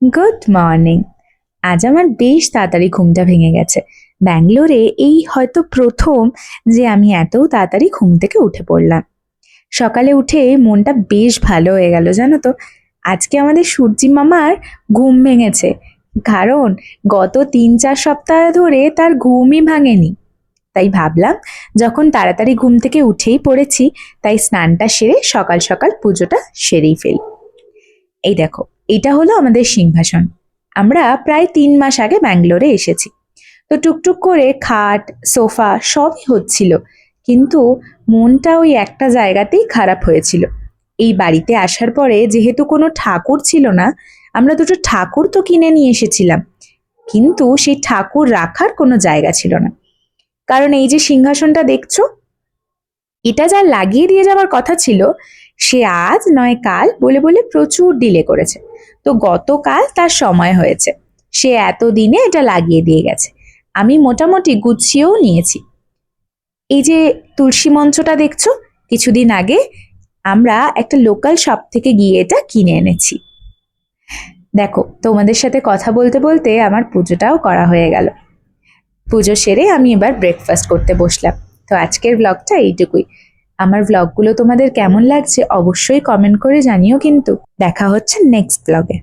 Good morning. আজ আমার বেশ তাড়াতাড়ি ঘুমটা ভেঙে গেছে। ব্যাঙ্গালোরে এই হয়তো প্রথম যে আমি এত তাড়াতাড়ি ঘুম থেকে উঠে পড়লাম। সকালে উঠে মনটা বেশ ভালো হয়ে গেল, জানো তো। আজকে আমাদের সূর্যি মামার ঘুম ভেঙেছে, কারণ গত 3-4 সপ্তাহ ধরে তার ঘুমই ভাঙেনি। তাই ভাবলাম, যখন তাড়াতাড়ি ঘুম থেকে উঠেই পড়েছি, তাই স্নানটা সেরে সকাল সকাল পুজোটা সেরেই ফেলি। এই দেখো, এটা হলো আমাদের সিংহাসন। আমরা প্রায় 3 মাস আগে ব্যাঙ্গালোরে এসেছি। তো টুকটুক করে খাট, সোফা সবই হচ্ছিল, কিন্তু মনটা ওই একটা জায়গাতেই খারাপ হয়েছিল। এই বাড়িতে আসার পরে যেহেতু কোনো ঠাকুর ছিল না, আমরা দুটো ঠাকুর তো কিনে নিয়ে এসেছিলাম, কিন্তু সেই ঠাকুর রাখার কোনো জায়গা ছিল না। কারণ এই যে সিংহাসনটা দেখছো, এটা যা লাগিয়ে দিয়ে যাওয়ার কথা ছিল, সে আজ নয় কাল বলে বলে প্রচুর ডিলে করেছে। তো গতকাল তার সময় হয়েছে, সে এতদিনে এটা লাগিয়ে দিয়ে গেছে। আমি মোটামুটি গুছিয়েও নিয়েছি। এই যে তুলসী মঞ্চটা দেখছো, কিছুদিন আগে আমরা একটা লোকাল শপ থেকে গিয়ে এটা কিনে এনেছি। দেখো, তোমাদের সাথে কথা বলতে বলতে আমার পুজোটাও করা হয়ে গেল। পুজো সেরে আমি এবার ব্রেকফাস্ট করতে বসলাম। তো আজকের ব্লগটা এইটুকুই। আমার ব্লগগুলো তোমাদের কেমন লাগছে অবশ্যই কমেন্ট করে জানিও, কিন্তু দেখা হচ্ছে নেক্সট ব্লগে।